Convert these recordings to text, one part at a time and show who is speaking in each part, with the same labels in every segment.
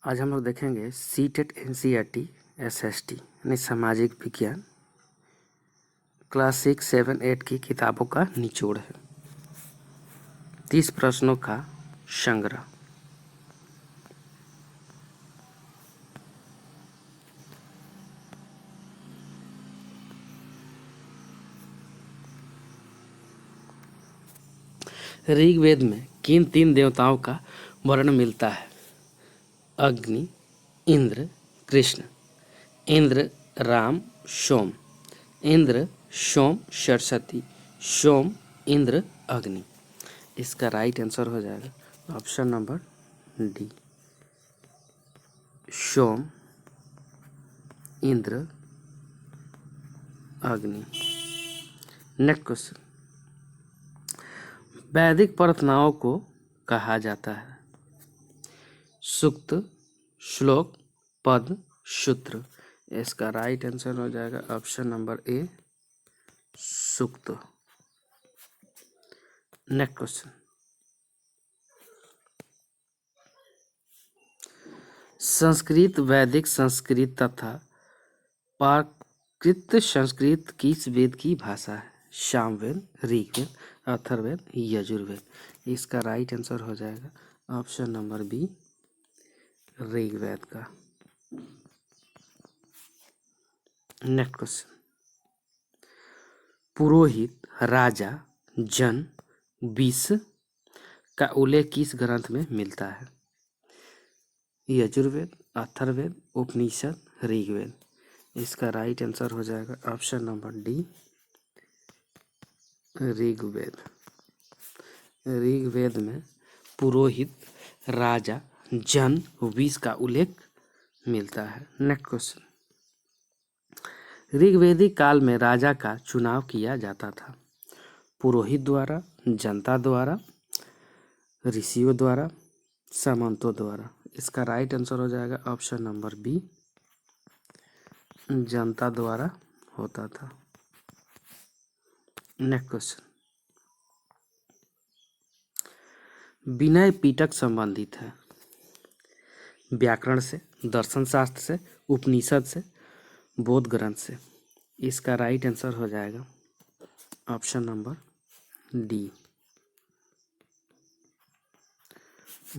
Speaker 1: आज हम लोग देखेंगे सीटेट एनसीईआरटी एसएसटी यानी सामाजिक विज्ञान क्लास 6, 7, 8 की किताबों का निचोड़ है। 30 प्रश्नों का संग्रह। ऋग्वेद में किन 3 देवताओं का वर्णन मिलता है? अग्नि, इंद्र, कृष्ण। इंद्र राम, सोम। इंद्र सोम सरस्वती, सोम इंद्र अग्नि। इसका राइट आंसर हो जाएगा ऑप्शन नंबर डी, सोम इंद्र अग्नि। नेक्स्ट क्वेश्चन, वैदिक प्रार्थनाओं को कहा जाता है? सूक्त, श्लोक, पद, सूत्र। इसका राइट आंसर हो जाएगा option number A, Sukta. Next question, Sanskrit वैदिक संस्कृत तथा प्राकृत संस्कृत किस वेद की भाषा है? सामवेद, ऋग्वेद, अथर्ववेद, यजुर्वेद। इसका राइट आंसर हो जाएगा ऑप्शन नंबर बी, ऋग्वेद का। नेक्स्ट क्वेश्चन, पुरोहित, राजा, जन, विष का उल्लेख किस ग्रंथ में मिलता है? यजुर्वेद, अथर्ववेद, उपनिषद, ऋग्वेद। इसका राइट आंसर हो जाएगा option number D, Rigveda. Rigveda में पुरोहित, राजा, जन, विष का उल्लेख मिलता है। नेक्स्ट क्वेश्चन, ऋग्वेदिक काल में राजा का चुनाव किया जाता था? पुरोहित द्वारा, जनता द्वारा, ऋषियों द्वारा, सामंतों द्वारा। इसका राइट आंसर हो जाएगा ऑप्शन नंबर बी, जनता द्वारा होता था। नेक्स्ट क्वेश्चन, विनय पिटक संबंधित है? व्याकरण से, दर्शन शास्त्र से, उपनिषद से, बोध ग्रंथ से। इसका राइट आंसर हो जाएगा ऑप्शन नंबर डी,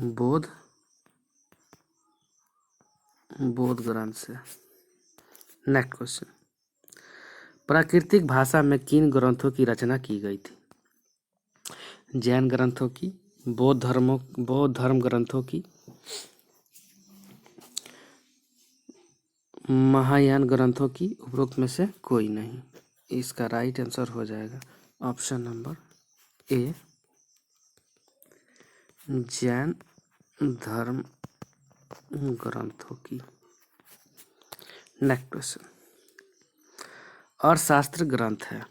Speaker 1: बोध ग्रंथ से। नेक्स्ट क्वेश्चन, प्राकृतिक भाषा में किन ग्रंथों की रचना की गई थी? जैन ग्रंथों की, बौद्ध धर्म ग्रंथों की, महायान ग्रंथों की, उपरोक्त में से कोई नहीं। इसका राइट आंसर हो जाएगा ऑप्शन नंबर ए, जैन धर्म ग्रंथों की। नेक्स्ट क्वेश्चन, अर्थशास्त्र ग्रंथ है?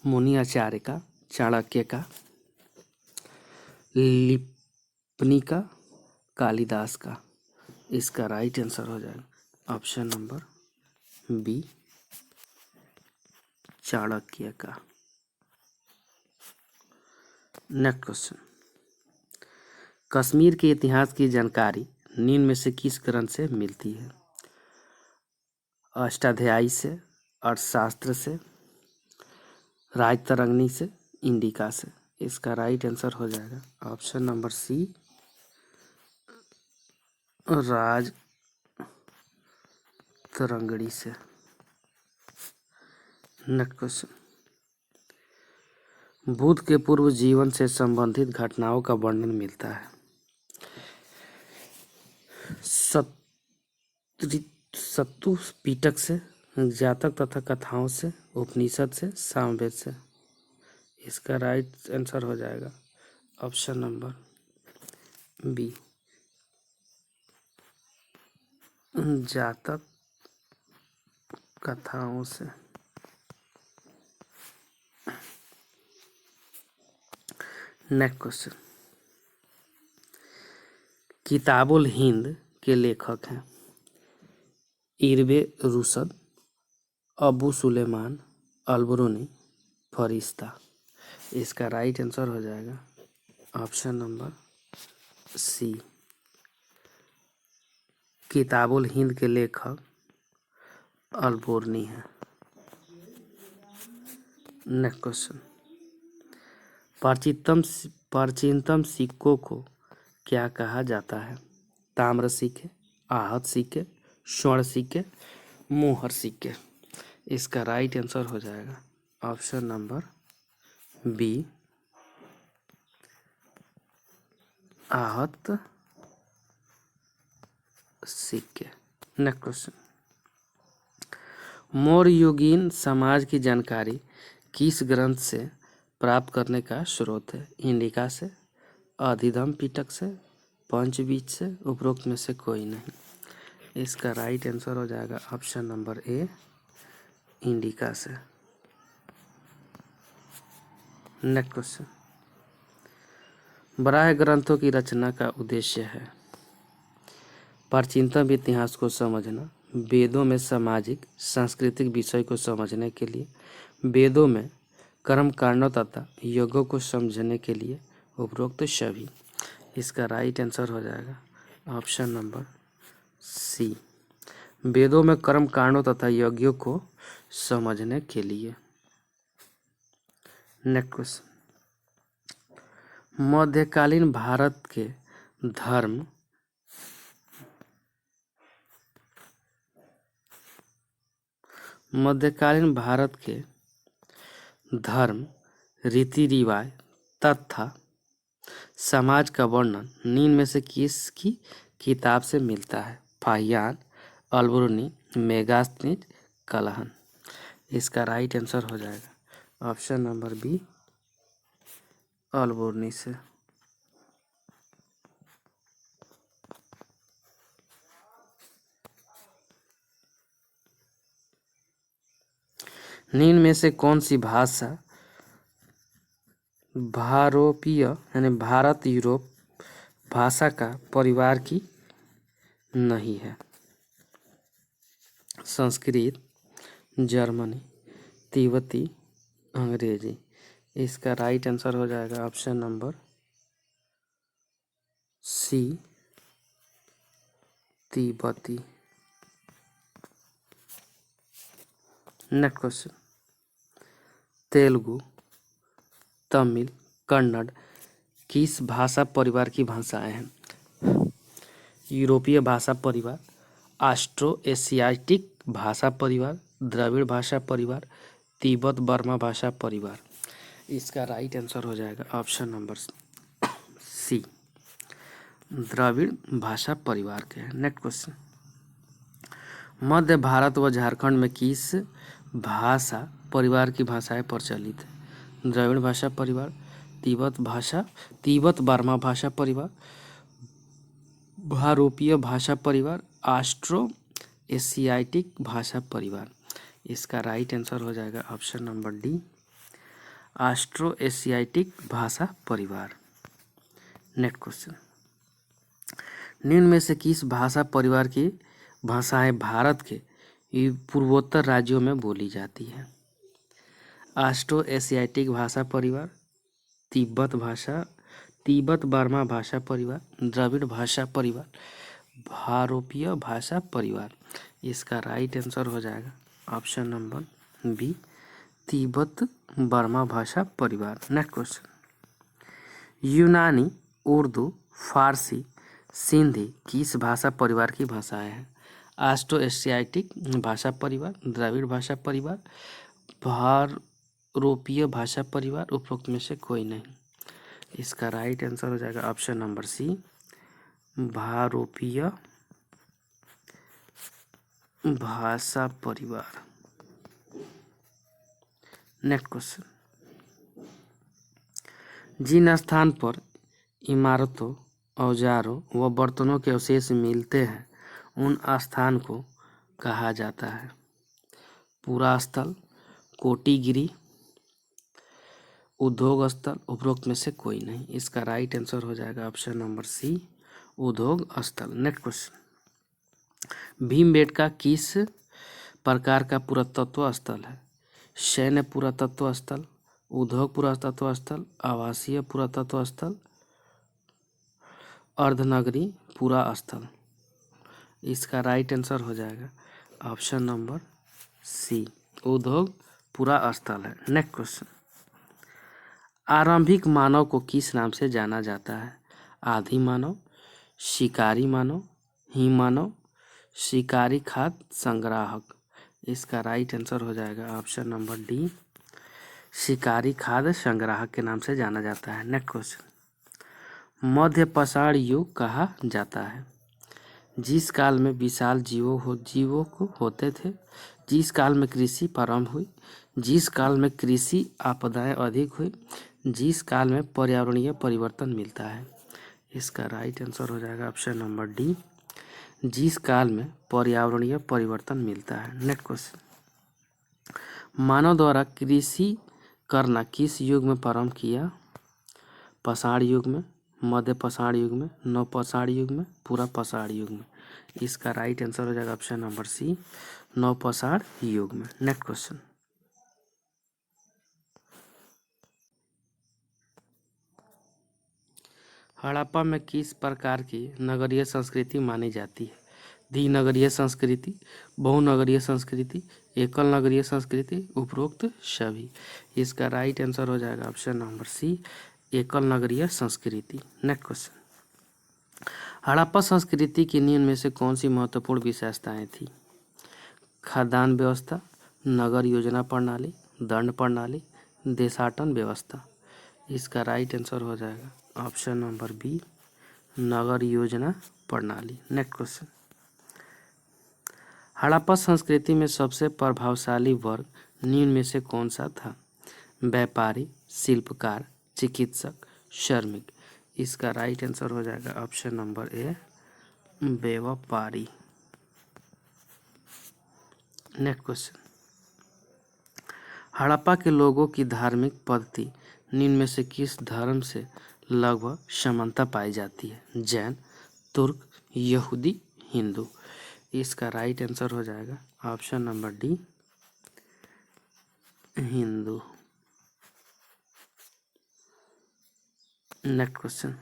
Speaker 1: मुनि आचार्य का, चाणक्य का, लिपनि का, कालिदास का। इसका राइट आंसर हो जाएगा ऑप्शन नंबर बी, चाणक्य का। नेक्स्ट क्वेश्चन, कश्मीर के इतिहास की जानकारी निम्न में से किस ग्रंथ से मिलती है? अष्टाध्यायी से, अर्थशास्त्र से, राजतरंगिणी से, इंडिका से। इसका राइट आंसर हो जाएगा ऑप्शन नंबर सी, राजतरंगिणी से। नेक्स्ट क्वेश्चन, बुद्ध के पूर्व जीवन से संबंधित घटनाओं का वर्णन मिलता है? सत्तु पिटक से, जातक तथा कथाओं से, उपनिषद से, सामवेद से। इसका राइट आंसर हो जाएगा ऑप्शन नंबर बी, जातक कथाओं से। नेक्स्ट क्वेश्चन, किताबुल हिंद के लेखक हैं? इरबे रुशद, अबू सुलेमान, अलबरूनी, फरिश्ता। इसका राइट आंसर हो जाएगा ऑप्शन नंबर सी, किताबुल हिंद के लेखक अलबोर्नी है। नेक्स्ट क्वेश्चन, प्राचीनतम सिक्कों को क्या कहा जाता है? ताम्र सिक्के, आहत सिक्के, स्वर्ण सिक्के, मोहर सिक्के। इसका राइट आंसर हो जाएगा ऑप्शन नंबर बी, आहत सिक्के। नेक्स्ट क्वेश्चन, मौर्ययुगीन समाज की जानकारी किस ग्रंथ से प्राप्त करने का स्रोत है? इंडिका से, अधिधम पिटक से, पंचबीज से, उपरोक्त में से कोई नहीं। इसका राइट आंसर हो जाएगा ऑप्शन नंबर ए, इंडिका से। नेक्स्ट क्वेश्चन, बराह ग्रंथों की रचना का उद्देश्य है? प्राचीनतम इतिहास को समझना, वेदों में सामाजिक सांस्कृतिक विषय को समझने के लिए, वेदों में कर्म कांडों तथा यज्ञों को समझने के लिए, उपरोक्त सभी। इसका राइट आंसर हो जाएगा ऑप्शन नंबर सी, वेदों में कर्म कांडों तथा यज्ञों को समझने के लिए। नेक्स्ट क्वेश्चन, मध्यकालीन भारत के धर्म मध्यकालीन भारत के धर्म, रीति रिवाज तथा समाज का वर्णन निम्न में से किसकी किताब से मिलता है? फाहियान, अलबरूनी, मेगास्थनीज, कलहन। इसका राइट आंसर हो जाएगा ऑप्शन नंबर बी, अलबरूनी से। निम्न में से कौन सी भाषा भारोपीय यानी भारत यूरोप भाषा का परिवार की नहीं है? संस्कृत, जर्मनी, तिब्बती, अंग्रेजी। इसका राइट आंसर हो जाएगा ऑप्शन नंबर सी, तिब्बती। नेक्स्ट क्वेश्चन, तेलुगु, तमिल, कन्नड़ किस भाषा परिवार की भाषाएं हैं? यूरोपीय भाषा परिवार, ऑस्ट्रो एशियाटिक भाषा परिवार, द्रविड़ भाषा परिवार, तिब्बत बर्मा भाषा परिवार। इसका राइट आंसर हो जाएगा ऑप्शन नंबर सी, द्रविड़ भाषा परिवार के हैं। नेक्स्ट क्वेश्चन, मध्य भारत व झारखंड में किस भाषा परिवार की भाषाएं प्रचलित है? द्रविड़ भाषा परिवार, तिब्बत बर्मा भाषा परिवार, भारोपीय भाषा परिवार, ऑस्ट्रो एशियाटिक भाषा परिवार। इसका राइट आंसर हो जाएगा option number D, Austro Asiatic भाषा परिवार। नेक्स्ट क्वेश्चन, निम्न में से किस भाषा परिवार की भाषाएं भारत के पूर्वोत्तर राज्यों में बोली जाती है? ऑस्ट्रो एशियाटिक भाषा परिवार, तिब्बत बर्मा भाषा परिवार, द्रविड़ भाषा परिवार, भारोपीय भाषा परिवार। इसका राइट आंसर हो जाएगा option number B, Tibet Burma भाषा परिवार। नेक्स्ट क्वेश्चन, यूनानी, उर्दू, फारसी, सिंधी किस भाषा परिवार की भाषाएं हैं? ऑस्ट्रो एशियाटिक भाषा परिवार, द्रविड़ भाषा परिवार, भारोपीय भाषा परिवार, उपरोक्त में से कोई नहीं। इसका राइट आंसर हो जाएगा ऑप्शन नंबर सी, भारोपीय भाषा परिवार। नेक्स्ट क्वेश्चन, जिन स्थान पर इमारतों, औजारों व बर्तनों के अवशेष मिलते हैं उन स्थान को कहा जाता है? पुरास्थल, कोटिगिरी, उद्योग स्थल, उपरोक्त में से कोई नहीं। इसका राइट आंसर हो जाएगा ऑप्शन नंबर सी, उद्योग स्थल। नेक्स्ट क्वेश्चन, भीमबेटका किस प्रकार का पुरातत्व स्थल है? सैन्य पुरातत्व स्थल, उद्योग पुरातत्व स्थल, आवासीय पुरातत्व स्थल, अर्धनगरी पुरा स्थल। इसका राइट आंसर हो जाएगा ऑप्शन नंबर सी, उद्योग पूरा स्थल है। नेक्स्ट क्वेश्चन, आरंभिक मानव को किस नाम से जाना जाता है? आदि मानव, शिकारी मानव, हिम मानव, शिकारी खाद्य संग्राहक। इसका राइट आंसर हो जाएगा ऑप्शन नंबर डी, शिकारी खाद्य संग्राहक के नाम से जाना जाता है। नेक्स्ट क्वेश्चन, मध्य पाषाण युग कहा जाता है? जिस काल में विशाल जीवों को होते थे, जिस काल में कृषि प्रारंभ हुई, जिस काल में कृषि आपदाएं अधिक हुई, जिस काल में पर्यावरणीय परिवर्तन मिलता है। इसका राइट आंसर हो जाएगा ऑप्शन नंबर डी, जिस काल में पर्यावरणीय परिवर्तन मिलता है। नेक्स्ट क्वेश्चन, मानव द्वारा कृषि करना किस युग में प्रारंभ किया? पाषाण युग में, मध्य पाषाण युग में, नव पाषाण युग में, पूरा पाषाण युग में। इसका राइट आंसर हो जाएगा ऑप्शन नंबर सी, नव पाषाण युग में। नेक्स्ट क्वेश्चन, हड़प्पा में किस प्रकार की नगरीय संस्कृति मानी जाती है? द्विनगरीय संस्कृति, बहुनगरीय संस्कृति, एकल नगरीय संस्कृति, उपरोक्त सभी। इसका राइट आंसर हो जाएगा ऑप्शन नंबर सी, एकल नगरीय संस्कृति। नेक्स्ट क्वेश्चन, हड़प्पा संस्कृति की निम्न में से कौन सी महत्वपूर्ण विशेषताएं थी? खाद्यान्न व्यवस्था, नगर योजना प्रणाली, दंड प्रणाली, देशाटन व्यवस्था। इसका राइट आंसर हो जाएगा ऑप्शन नंबर बी, नगर योजना प्रणाली। नेक्स्ट क्वेश्चन, हड़प्पा संस्कृति में सबसे प्रभावशाली वर्ग निम्न में से कौन सा था? व्यापारी, शिल्पकार, चिकित्सक, श्रमिक। इसका राइट आंसर हो जाएगा ऑप्शन नंबर ए, व्यापारी। नेक्स्ट क्वेश्चन, हड़प्पा के लोगों की धार्मिक पद्धति निम्न में से किस धर्म से लगभग समानता पाई जाती है? जैन, तुर्क, यहूदी, हिंदू। इसका राइट आंसर हो जाएगा option number D, Hindu. Next question,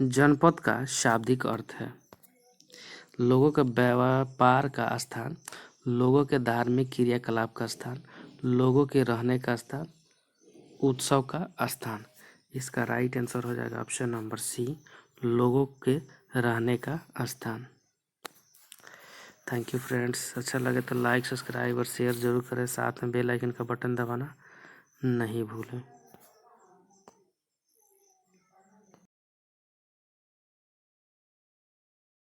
Speaker 1: जनपद का शाब्दिक अर्थ है? लोगों के व्यापार का स्थान, लोगों के धार्मिक क्रियाकलाप का स्थान, लोगों के रहने का स्थान, उत्सव का स्थान। इसका राइट आंसर हो जाएगा ऑप्शन नंबर सी, लोगों के रहने का स्थान। थैंक यू फ्रेंड्स, अच्छा लगे तो लाइक, सब्सक्राइब और शेयर जरूर करें, साथ में बेल आइकन का बटन दबाना नहीं भूलें।